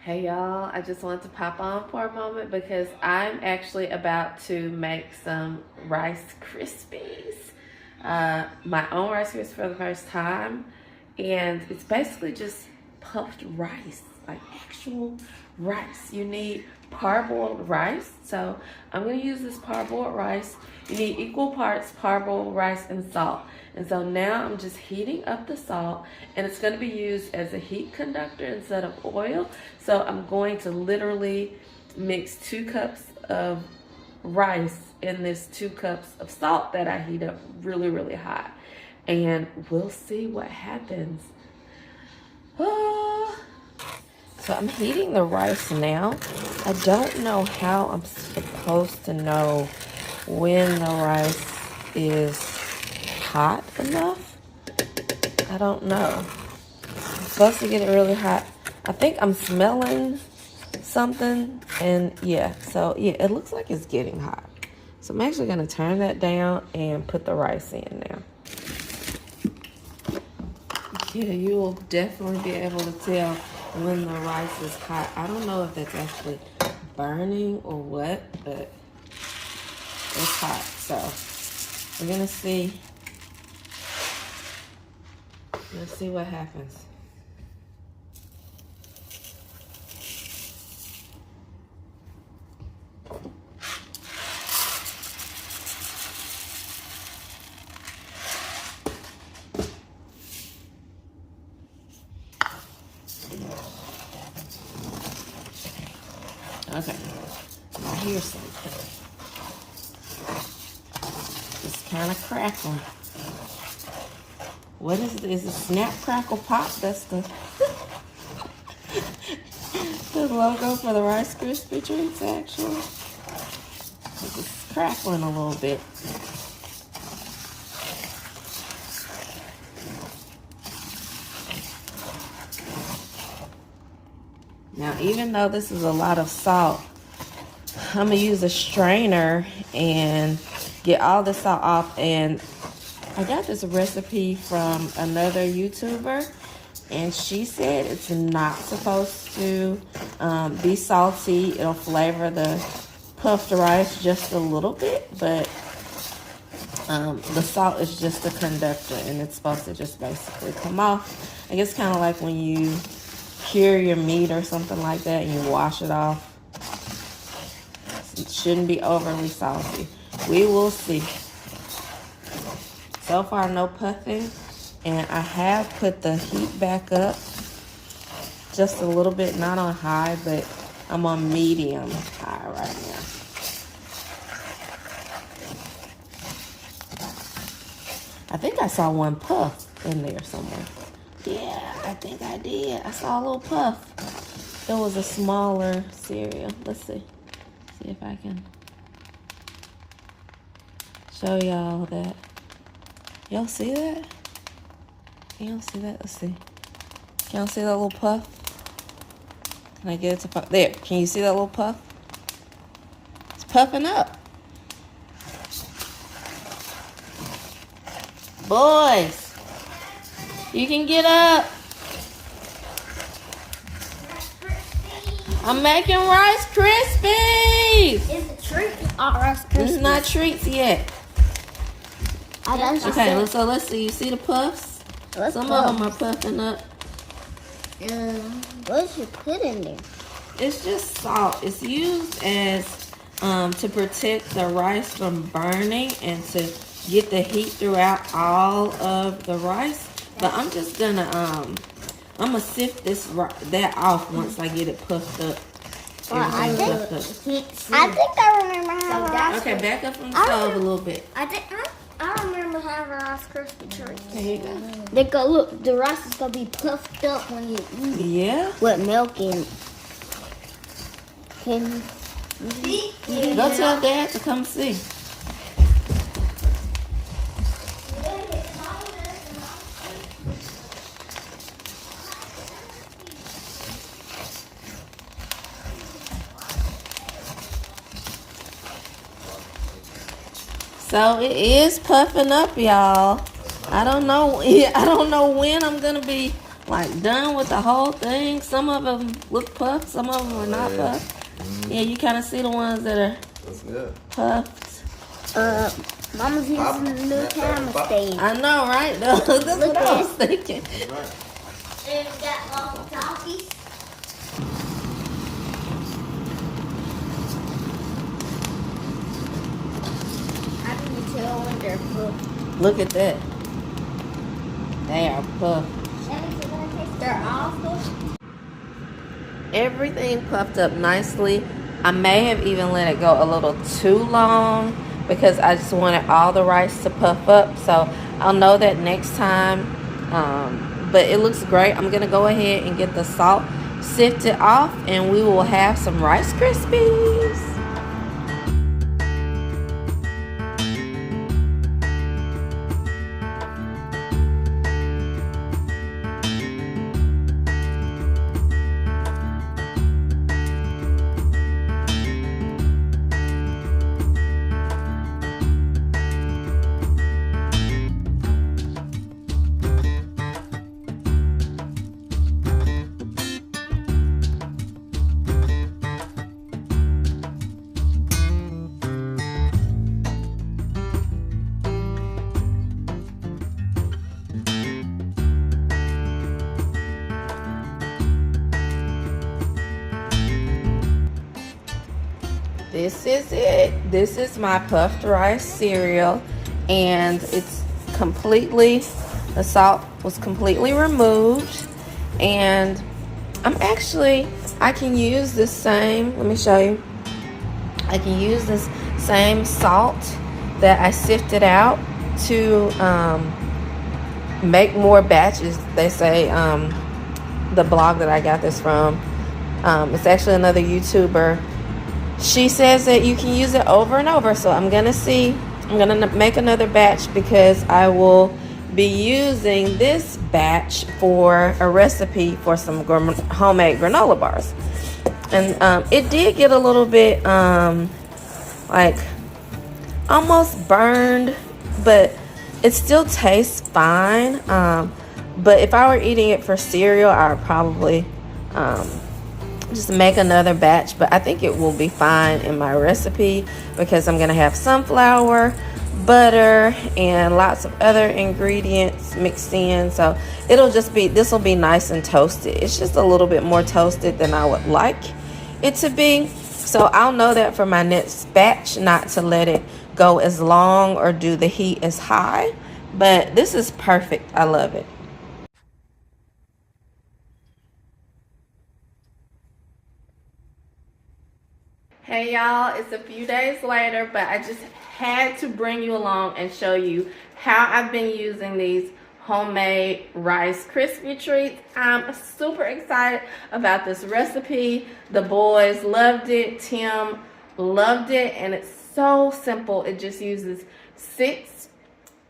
Hey y'all, I just wanted to pop on for a moment because I'm actually about to make some Rice Krispies. My own Rice Krispies for the first time. And it's basically just puffed rice, like actual rice. You need parboiled rice. So I'm going to use this parboiled rice. You need equal parts parboiled rice and salt. And so now I'm just heating up the salt, and it's going to be used as a heat conductor instead of oil. So I'm going to literally mix 2 cups of rice in this 2 cups of salt that I heat up really, really hot. And we'll see what happens. So I'm heating the rice now. I don't know how I'm supposed to know when the rice is hot enough. I don't know. I'm supposed to get it really hot. I think I'm smelling something, and yeah, so yeah, it looks like it's getting hot. So I'm actually gonna turn that down and put the rice in now. Yeah, you will definitely be able to tell when the rice is hot. I don't know if that's actually burning or what, but it's hot. So we're gonna see. Let's see what happens. Okay, I hear something. It's kind of crackling. What is it? Is it Snap Crackle Pop? That's the the logo for the Rice Krispie treats, actually. It's crackling a little bit. Now, even though this is a lot of salt, I'm gonna use a strainer and get all the salt off. And I got this recipe from another YouTuber, and she said it's not supposed to be salty. It'll flavor the puffed rice just a little bit, but the salt is just a conductor, and it's supposed to just basically come off. I guess kind of like when you cure your meat or something like that and you wash it off. It shouldn't be overly salty. We will see. So far, no puffing, and I have put the heat back up just a little bit, not on high, but I'm on medium high right now. I think I saw one puff in there somewhere. Yeah, I think I did. I saw a little puff. It was a smaller cereal. Let's see. See if I can show y'all that. Y'all see that? Can y'all see that? Let's see. Can y'all see that little puff? Can I get it to puff? There. Can you see that little puff? It's puffing up. Boys, you can get up. I'm making Rice Krispies. It's a treat. Rice Krispies. It's not treats yet. Okay, so let's see. You see the puffs? Some of them are puffing up. What did you put in there? It's just salt. It's used as to protect the rice from burning and to get the heat throughout all of the rice. But I'm just gonna I'm gonna sift that off once I get it puffed up. I think I remember having Okay, back up from the stove a little bit. I remember having Rice Krispie treats. There you go. They go, look, the rice is gonna be puffed up when you eat it. Yeah. With milk in it. Can you Go tell Dad to come see. So it is puffing up, y'all. I don't know when I'm gonna be like done with the whole thing. Some of them look puffed, some of them are not puffed. Yeah, you kind of see the ones that are puffed. Mama's using the new camera stand. I know, right? That's what I was thinking. And we got lots of toffees. I can tell when they're puffed. Look at that. They are puffed. They're awful. Everything puffed up nicely. I may have even let it go a little too long because I just wanted all the rice to puff up. So I'll know that next time. But it looks great. I'm going to go ahead and get the salt sifted off and we will have some Rice Krispies. This is it. This is my puffed rice cereal, and it's completely, the salt was completely removed, and I can use this same, let me show you. I can use this same salt that I sifted out to make more batches. They say, the blog that I got this from, it's actually another YouTuber. She says that you can use it over and over. So I'm going to make another batch because I will be using this batch for a recipe for some homemade granola bars. And it did get a little bit like almost burned, but it still tastes fine. But if I were eating it for cereal, I would probably just make another batch, but I think it will be fine in my recipe because I'm gonna have sunflower, butter, and lots of other ingredients mixed in. So this will be nice and toasted. It's just a little bit more toasted than I would like it to be. So I'll know that for my next batch, not to let it go as long or do the heat as high. But this is perfect. I love it. Hey y'all, it's a few days later, but I just had to bring you along and show you how I've been using these homemade Rice Krispie treats. I'm super excited about this recipe. The boys loved it. Tim loved it, and it's so simple. It just uses 6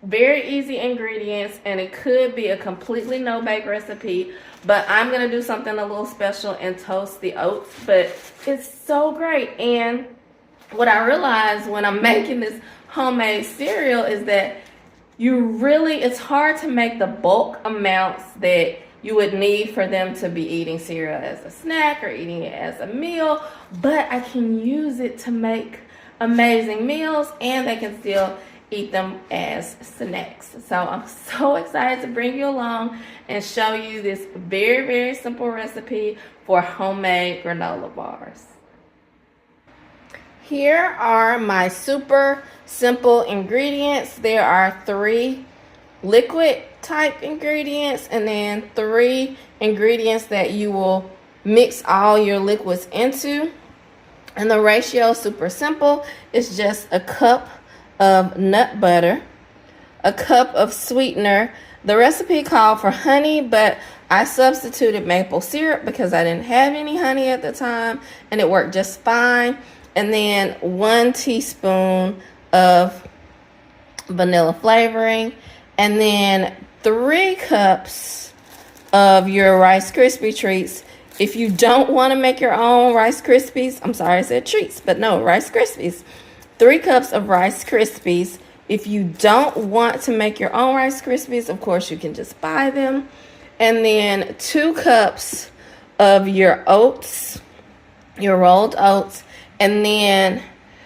very easy ingredients, and it could be a completely no-bake recipe, but I'm gonna do something a little special and toast the oats. But it's so great. And what I realized when I'm making this homemade cereal is that it's hard to make the bulk amounts that you would need for them to be eating cereal as a snack or eating it as a meal, but I can use it to make amazing meals, and they can still eat them as snacks. So I'm so excited to bring you along and show you this very, very simple recipe for homemade granola bars. Here are my super simple ingredients. There are 3 liquid type ingredients and then 3 ingredients that you will mix all your liquids into. And the ratio is super simple. It's just a cup of nut butter, a cup of sweetener. The recipe called for honey, but I substituted maple syrup because I didn't have any honey at the time, and it worked just fine. And then 1 teaspoon of vanilla flavoring, and then 3 cups of your Rice Krispie treats. If you don't want to make your own Rice Krispies, I'm sorry I said treats, but no, Rice Krispies. 3 cups of Rice Krispies. If you don't want to make your own Rice Krispies, of course, you can just buy them. and then 2 cups of your oats, your rolled oats, and then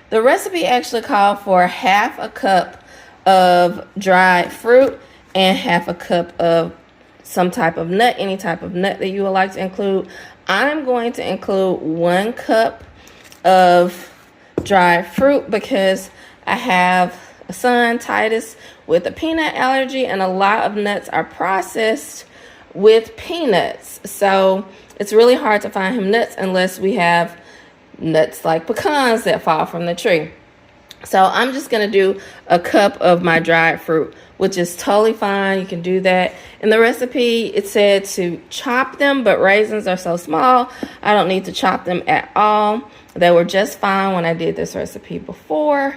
the recipe actually called for 1/2 cup of dried fruit and 1/2 cup of some type of nut, any type of nut that you would like to include. I'm going to include 1 cup of dried fruit because I have a son, Titus, with a peanut allergy, and a lot of nuts are processed with peanuts. So it's really hard to find him nuts unless we have nuts like pecans that fall from the tree. So I'm just going to do 1 cup of my dried fruit, which is totally fine. You can do that. In the recipe, it said to chop them, but raisins are so small, I don't need to chop them at all. They were just fine when I did this recipe before,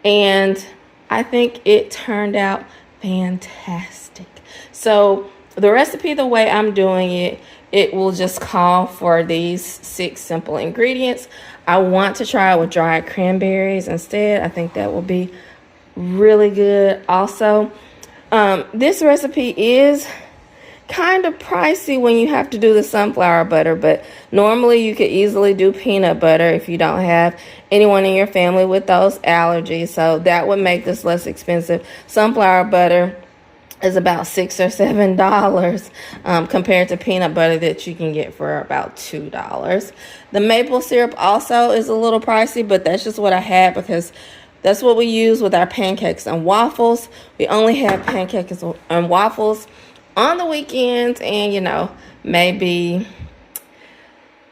and I think it turned out fantastic. So the recipe, the way I'm doing it, it will just call for these 6 simple ingredients. I want to try it with dried cranberries instead. I think that will be really good. Also, this recipe is kind of pricey when you have to do the sunflower butter, but normally you could easily do peanut butter if you don't have anyone in your family with those allergies. So that would make this less expensive. Sunflower butter is about $6 or $7 compared to peanut butter that you can get for about $2. The maple syrup also is a little pricey, but that's just what I had because that's what we use with our pancakes and waffles. We only have pancakes and waffles on the weekends, and, you know, maybe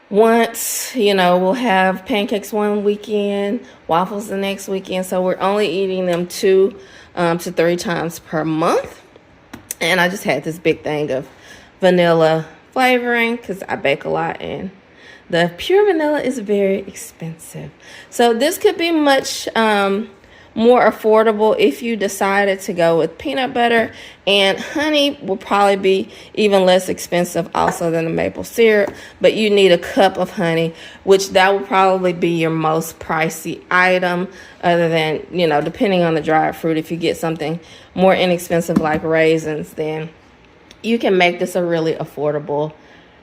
once, you know, we'll have pancakes one weekend, waffles the next weekend. So we're only eating them 2 to 3 times per month. And I just had this big thing of vanilla flavoring because I bake a lot and the pure vanilla is very expensive. So this could be much more affordable if you decided to go with peanut butter, and honey will probably be even less expensive also than the maple syrup, but you need 1 cup of honey, which that will probably be your most pricey item other than, you know, depending on the dried fruit. If you get something more inexpensive like raisins, then you can make this a really affordable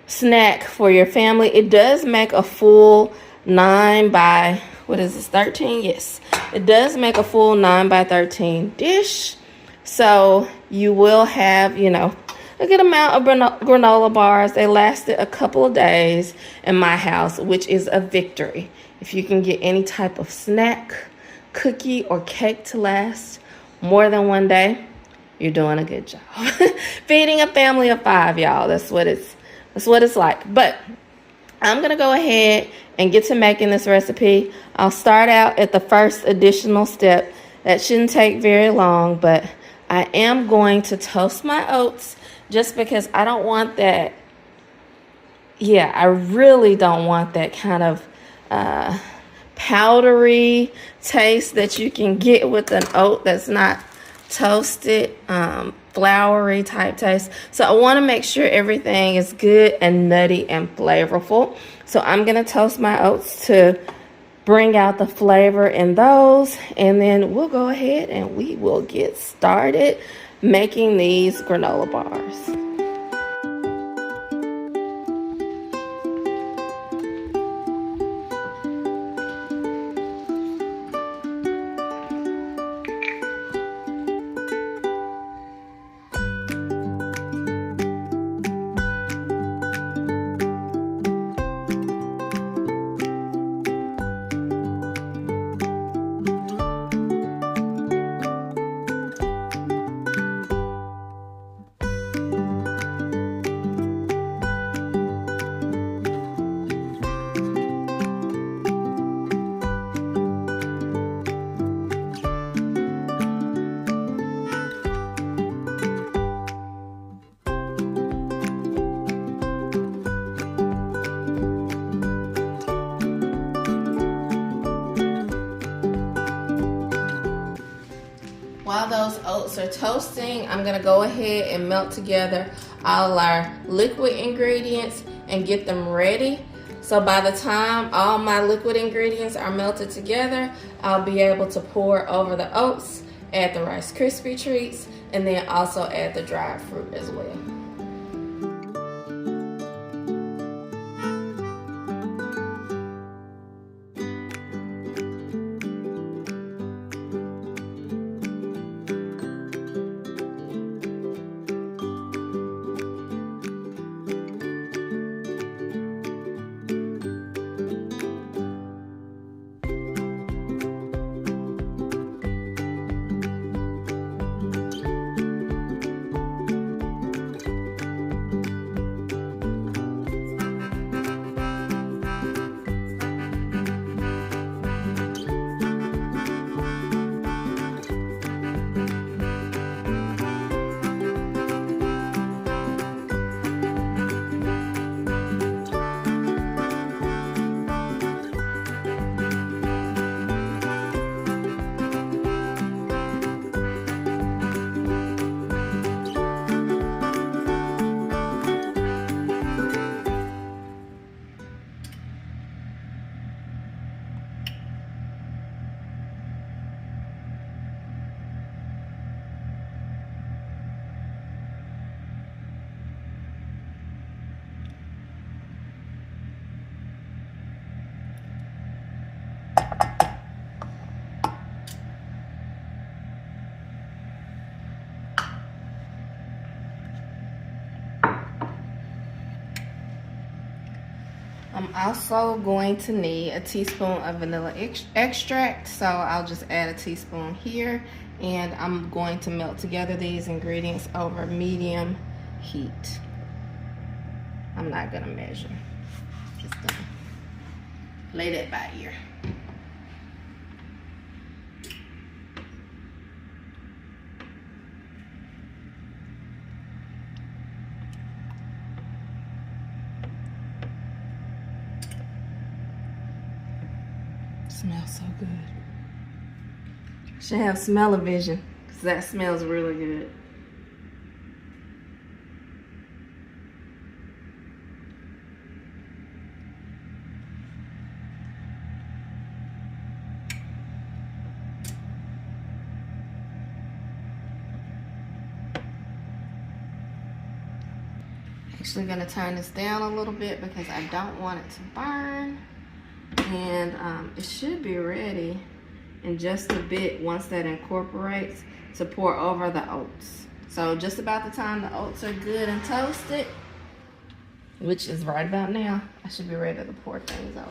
snack for your family. It does make a full 9 by, what is this, 13? Yes, it does make a full 9 by 13 dish. So you will have, you know, a good amount of granola bars. They lasted a couple of days in my house, which is a victory. If you can get any type of snack, cookie, or cake to last more than 1 day, you're doing a good job. Feeding a family of 5, y'all. That's what it's like. But I'm going to go ahead and get to making this recipe. I'll start out at the first additional step. That shouldn't take very long, but I am going to toast my oats just because I don't want that. Yeah, I really don't want that kind of powdery taste that you can get with an oat that's not toasted, floury type taste. So I want to make sure everything is good and nutty and flavorful. So I'm going to toast my oats to bring out the flavor in those, and then we'll go ahead and we will get started making these granola bars. While those oats are toasting, I'm gonna go ahead and melt together all our liquid ingredients and get them ready. So by the time all my liquid ingredients are melted together, I'll be able to pour over the oats, add the Rice Krispie treats, and then also add the dried fruit as well. I'm also going to need a teaspoon of vanilla extract, so I'll just add a teaspoon here, and I'm going to melt together these ingredients over medium heat. I'm not gonna measure, just gonna lay that by ear. Smells so good. Should have smell-o-vision, because that smells really good. Actually gonna turn this down a little bit because I don't want it to burn. And it should be ready in just a bit once that incorporates to pour over the oats. So just about the time the oats are good and toasted, which is right about now, I should be ready to pour things over.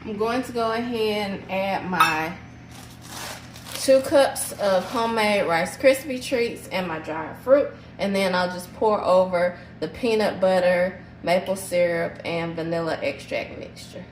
I'm going to go ahead and add my 2 cups of homemade Rice Krispie treats and my dried fruit, and then I'll just pour over the peanut butter, maple syrup, and vanilla extract mixture.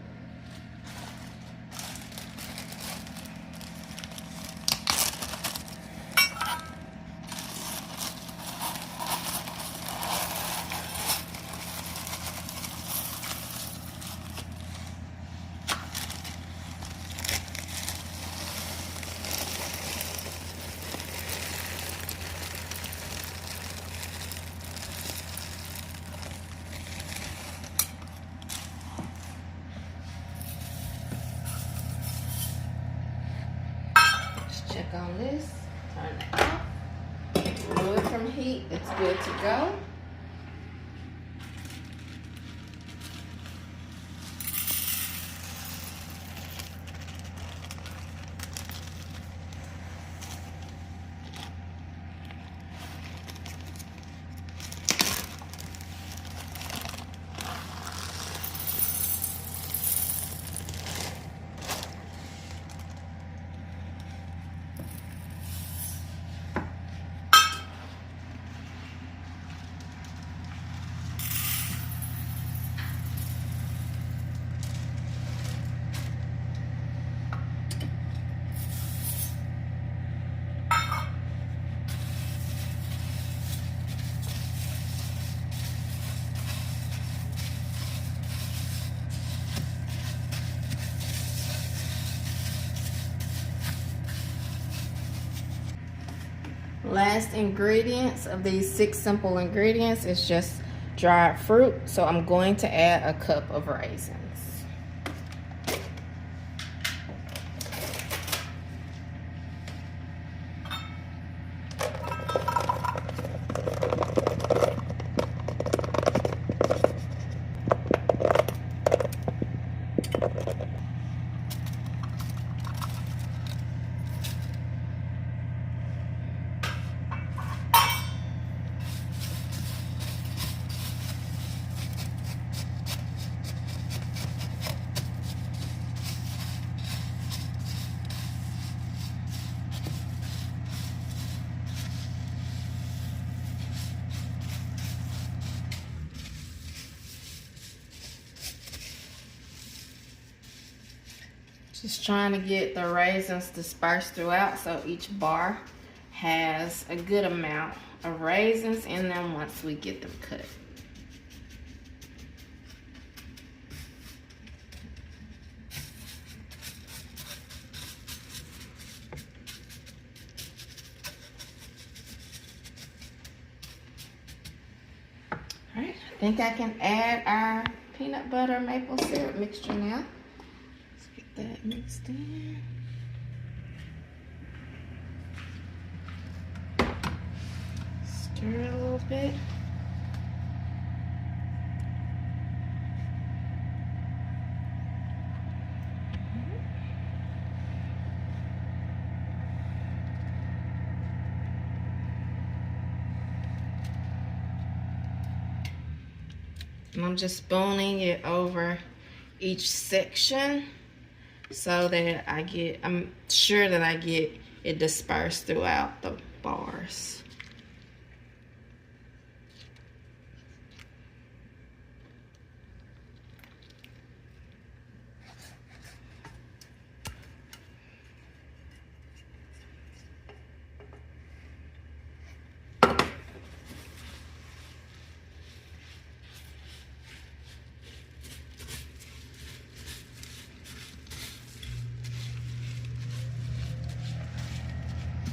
Check on this, turn it off, remove it from heat, it's good to go. Last ingredients of these 6 simple ingredients is just dried fruit. So I'm going to add a cup of raisins. Just trying to get the raisins dispersed throughout so each bar has a good amount of raisins in them once we get them cut. think I can add our peanut butter maple syrup mixture now. Let's get that mixed in. Stir it a little bit. And I'm just spooning it over each section so that I'm sure that I get it dispersed throughout the bars.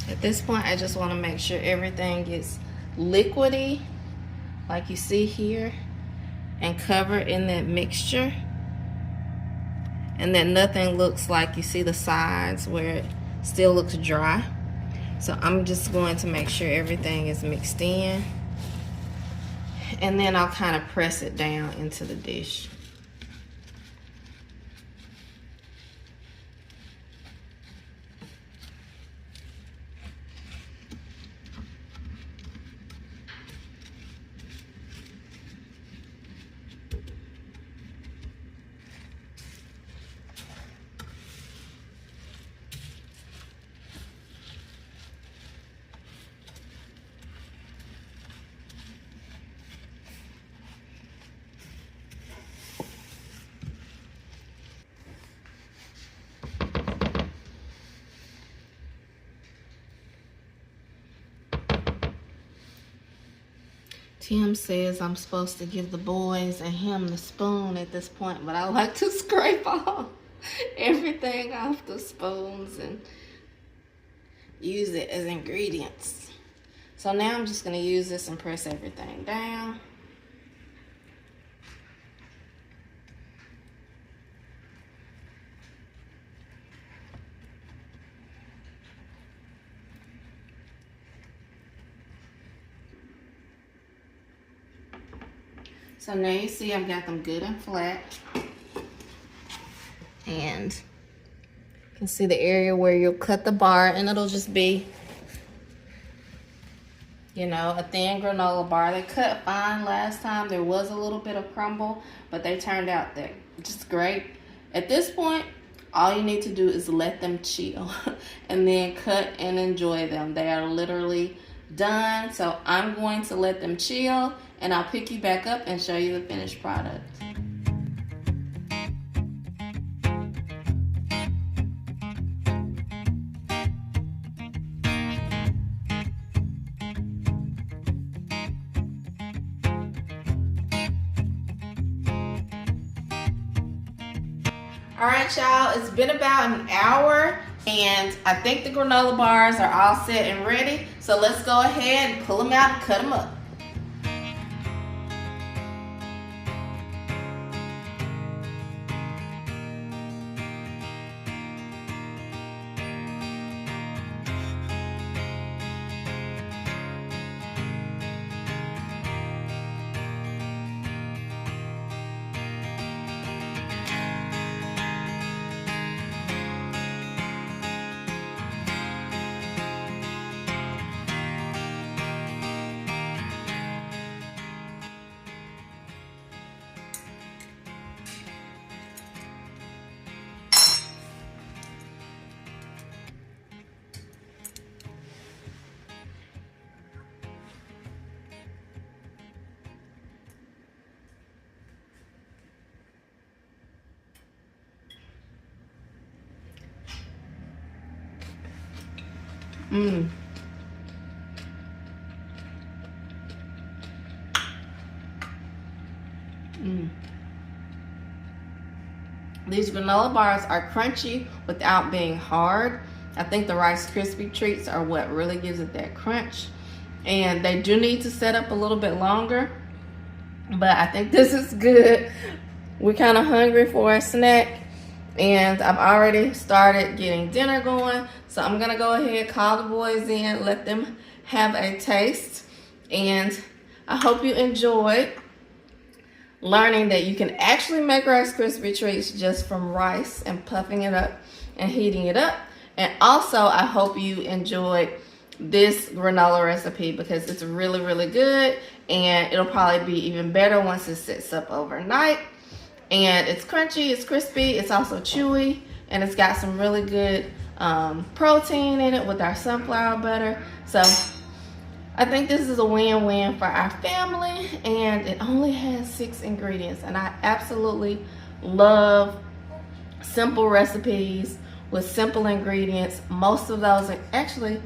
At this point, I just want to make sure everything gets liquidy, like you see here, and covered in that mixture. And that nothing looks like, you see the sides where it still looks dry. So I'm just going to make sure everything is mixed in. And then I'll kind of press it down into the dish. Tim says I'm supposed to give the boys and him the spoon at this point, but I like to scrape off everything off the spoons and use it as ingredients. So now I'm just going to use this and press everything down. So now you see I've got them good and flat. And you can see the area where you'll cut the bar, and it'll just be, you know, a thin granola bar. They cut fine last time. There was a little bit of crumble, but they turned out that just great. At this point, all you need to do is let them chill and then cut and enjoy them. They are literally done. So I'm going to let them chill, and I'll pick you back up and show you the finished product. All right, y'all, it's been about an hour, and I think the granola bars are all set and ready. So let's go ahead and pull them out and cut them up. These granola bars are crunchy without being hard. I think the Rice Krispie treats are what really gives it that crunch. And they do need to set up a little bit longer. but I think this is good. We're kind of hungry for a snack, and I've already started getting dinner going. So I'm gonna go ahead, call the boys in, let them have a taste. And I hope you enjoyed learning that you can actually make Rice Krispie treats just from rice and puffing it up and heating it up. And also, I hope you enjoyed this granola recipe because it's really, really good, and it'll probably be even better once it sits up overnight. And it's crunchy, it's crispy, it's also chewy, and it's got some really good protein in it with our sunflower butter. So I think this is a win-win for our family, and it only has 6 ingredients, and I absolutely love simple recipes with simple ingredients. Most of those, actually,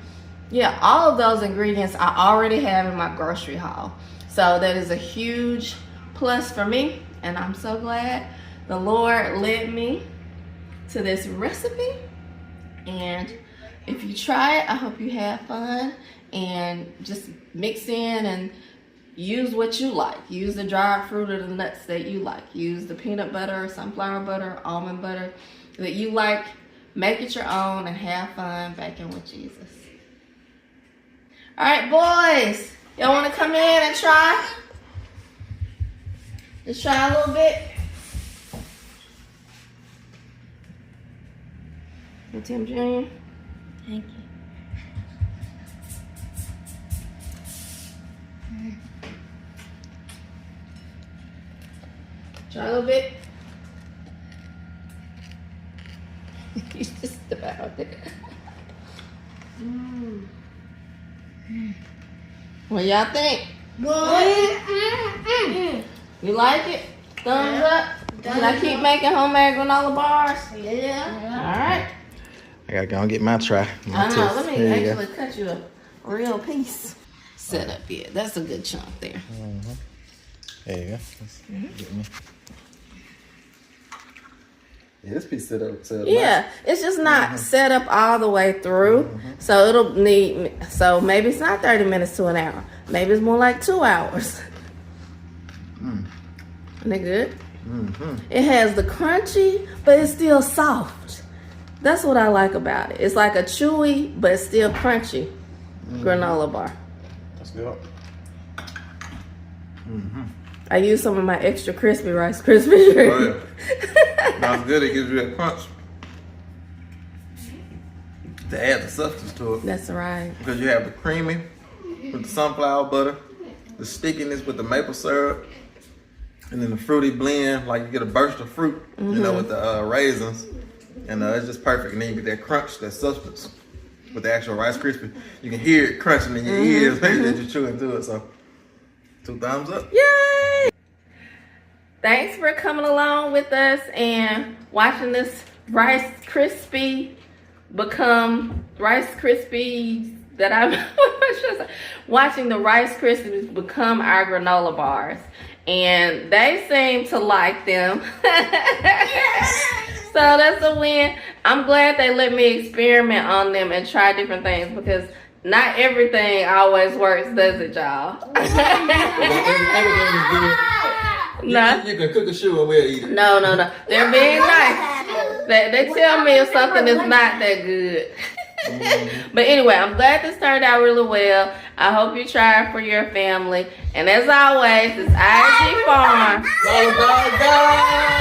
yeah, all of those ingredients I already have in my grocery haul. So that is a huge plus for me, and I'm so glad the Lord led me to this recipe. And if you try it, I hope you have fun and just mix in and use what you like. Use the dried fruit or the nuts that you like. Use the peanut butter, sunflower butter, almond butter that you like. Make it your own and have fun baking with Jesus. All right, boys, y'all want to come in and try? Just try a little bit. And Tim Jr. Thank you. Try a little bit. He's just about it. What y'all think? You like it? Thumbs up? Should I keep making homemade granola bars? Yeah. All right. I gotta go and get my try. I know. Let me actually cut you a real piece. Set up here. That's a good chunk there. There you go. Get me. Yeah, this piece set up. Yeah, it's just not set up all the way through. So it'll need, so maybe it's not 30 minutes to an hour. Maybe it's more like 2 hours. Isn't it good? It has the crunchy, but it's still soft. That's what I like about it. It's like a chewy, but it's still crunchy granola bar. That's good. I use some of my extra crispy Rice Krispies. Oh, yeah. That's good. It gives you that crunch. To add the substance to it. That's right. Because you have the creamy with the sunflower butter, the stickiness with the maple syrup, and then the fruity blend. Like you get a burst of fruit, you know, with the raisins. And it's just perfect. And then you get that crunch, that substance with the actual Rice Krispie. You can hear it crunching in your ears as you chew into it. So 2 thumbs up. Yay! Thanks for coming along with us and watching this Rice Krispie become Rice Krispies that watching the Rice Krispies become our granola bars. And they seem to like them. So that's a win. I'm glad they let me experiment on them and try different things because not everything always works, does it, y'all? Everything is good. No. You can cook a shoe and we'll eat it. No. They're being nice. They tell me if something is not that good. But anyway, I'm glad this turned out really well. I hope you try it for your family. And as always, it's I.A.G Farm. All about God.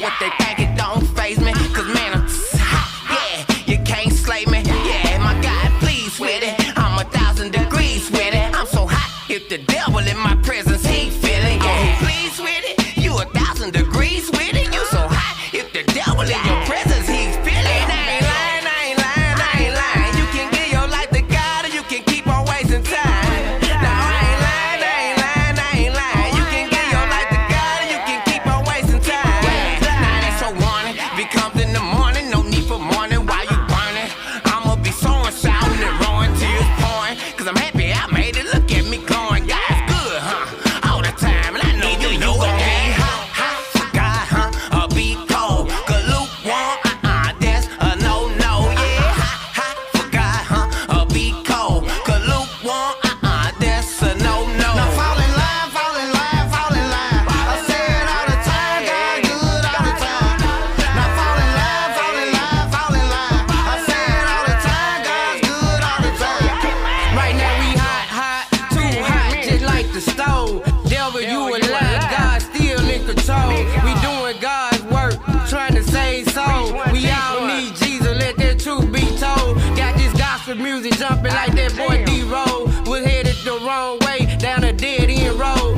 What they think it don't faze me, cause man, I'm hot, yeah, you can't slay me, yeah, my God, please with it, I'm 1,000 degrees with it, I'm so hot, if the devil in my presence, he feeling, yeah, please with it, you 1,000 degrees with it, you so hot, if the devil in your presence, he's feeling, I ain't lying, you can give your life to God, or you can keep on wasting time, now I ain't lying, jumping like that boy D-Roll. Was headed the wrong way, down a dead end road.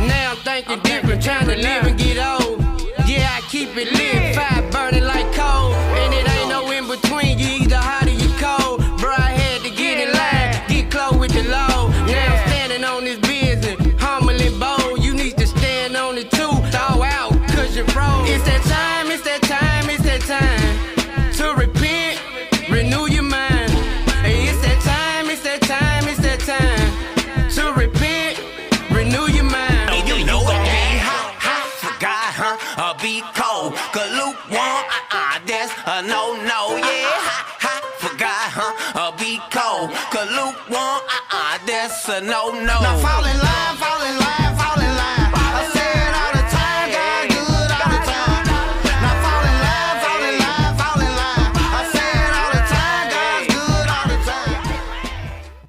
Now I'm thinking different, trying to live and get old. Yeah, I keep it lit, fire burning like coal. And it ain't no in between, you either hot or you cold. Bro, I had to get in line, get close with the law. Now I'm standing on this business, humble and bold. You need to stand on it too, thaw out, cause you're froze. It's that time, it's that time, it's that time to repent, renew your mind. Hey, it's that time, it's that time, it's that time to repent, renew your mind. And you know it be hot, hot for God, huh? Or be cold, cause lukewarm, that's a no-no, yeah. Hot, hot for God, huh? Or be cold, cause lukewarm, that's a no-no. Now fall in line,